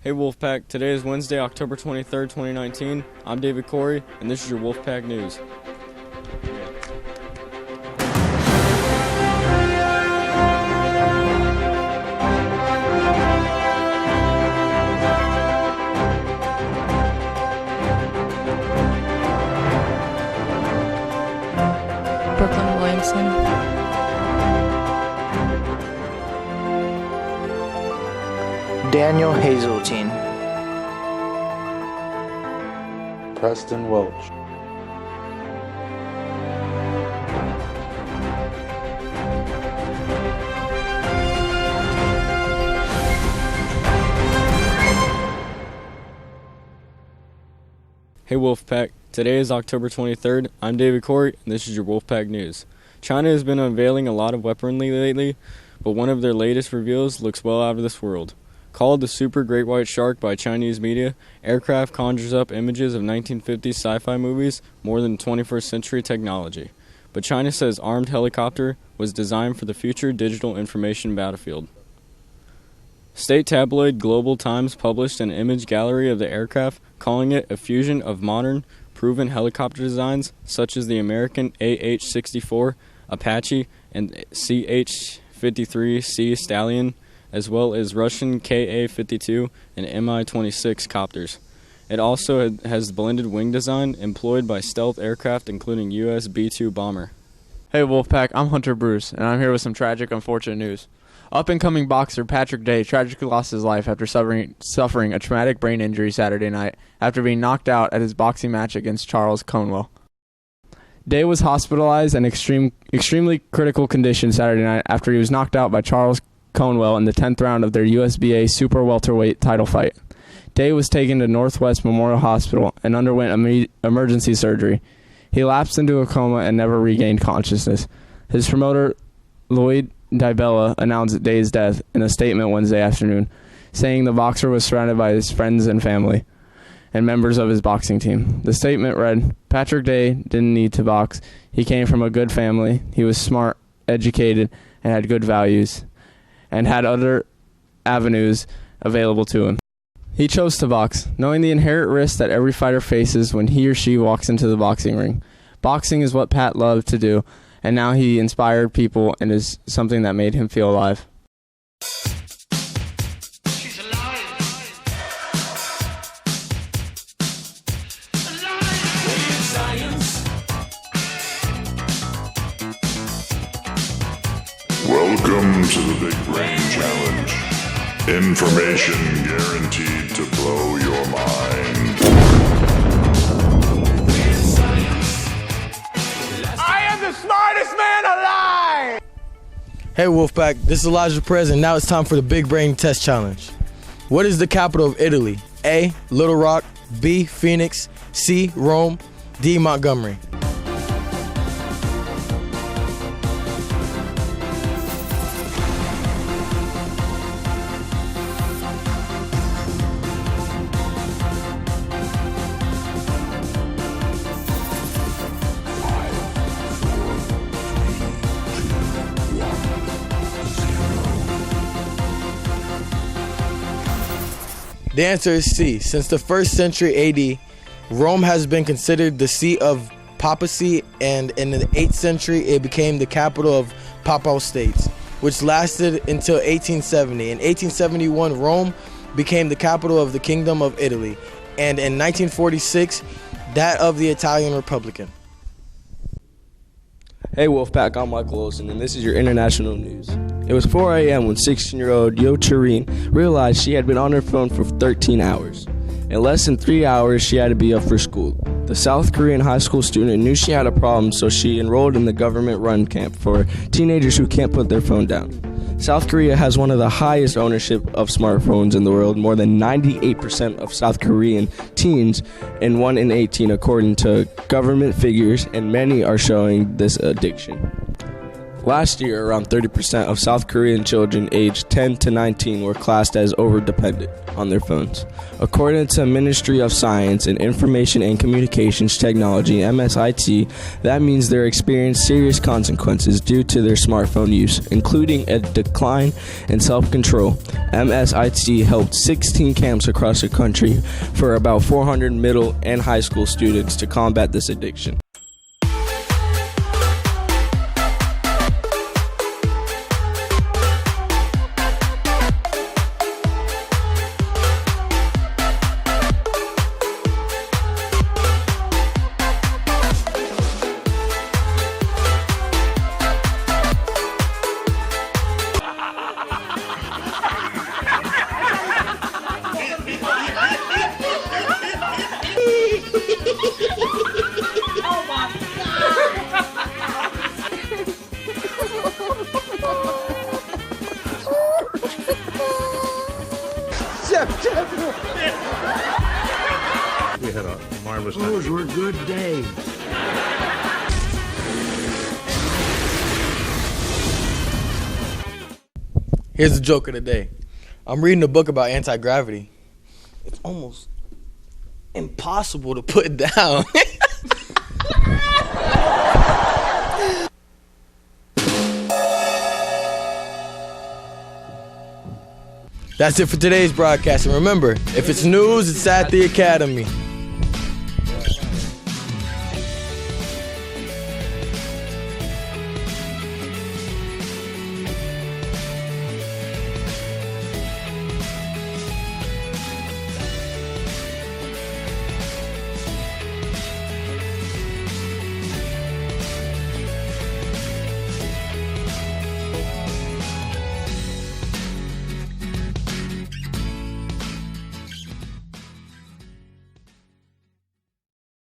Hey Wolfpack, today is Wednesday, October 23rd, 2019. I'm David Corey, and this is your Wolfpack News. Brooklyn Williamson. Daniel Hazeltine. Preston Welch. Hey Wolfpack, today is October 23rd. I'm David Corey, and this is your Wolfpack News. China has been unveiling a lot of weaponry lately, but one of their latest reveals looks well out of this world. Called the Super Great White Shark by Chinese media, aircraft conjures up images of 1950s sci-fi movies more than 21st century technology. But China says armed helicopter was designed for the future digital information battlefield. State tabloid Global Times published an image gallery of the aircraft, calling it a fusion of modern, proven helicopter designs such as the American AH-64, Apache, and CH-53C Stallion, as well as Russian Ka-52 and Mi-26 copters. It also has blended wing design employed by stealth aircraft including U.S. B-2 bomber. Hey Wolfpack, I'm Hunter Bruce, and I'm here with some tragic, unfortunate news. Up-and-coming boxer Patrick Day tragically lost his life after suffering a traumatic brain injury Saturday night after being knocked out at his boxing match against Charles Conwell. Day was hospitalized in extremely critical condition Saturday night after he was knocked out by Charles Conwell in the 10th round of their USBA Super Welterweight title fight. Day was taken to Northwest Memorial Hospital and underwent emergency surgery. He lapsed into a coma and never regained consciousness. His promoter, Lloyd Dybella, announced Day's death in a statement Wednesday afternoon, saying the boxer was surrounded by his friends and family and members of his boxing team. The statement read, "Patrick Day didn't need to box. He came from a good family. He was smart, educated, and had good values, and had other avenues available to him. He chose to box, knowing the inherent risk that every fighter faces when he or she walks into the boxing ring. Boxing is what Pat loved to do, and now he inspired people and is something that made him feel alive." She's alive. Science. Welcome to the Big Brain Challenge. Information guaranteed to blow your mind. I am the smartest man alive! Hey Wolfpack, this is Elijah Perez, and now it's time for the Big Brain Test Challenge. What is the capital of Italy? A. Little Rock, B. Phoenix, C. Rome, D. Montgomery. The answer is C. Since the 1st century AD, Rome has been considered the seat of papacy, and in the 8th century it became the capital of Papal States, which lasted until 1870. In 1871, Rome became the capital of the Kingdom of Italy, and in 1946, that of the Italian Republic. Hey Wolfpack, I'm Michael Olson, and this is your international news. It was 4 a.m. when 16-year-old Yo Tureen realized she had been on her phone for 13 hours. In less than 3 hours, she had to be up for school. The South Korean high school student knew she had a problem, so she enrolled in the government-run camp for teenagers who can't put their phone down. South Korea has one of the highest ownership of smartphones in the world, more than 98% of South Korean teens and 1 in 18 according to government figures, and many are showing this addiction. Last year, around 30% of South Korean children aged 10 to 19 were classed as over-dependent on their phones. According to Ministry of Science and Information and Communications Technology, MSIT, that means they're experiencing serious consequences due to their smartphone use, including a decline in self-control. MSIT helped 16 camps across the country for about 400 middle and high school students to combat this addiction. We had a marvelous night. Those were good days. Here's the joke of the day. I'm reading a book about anti-gravity. It's almost impossible to put down. That's it for today's broadcast. And remember, if it's news, it's at the Academy.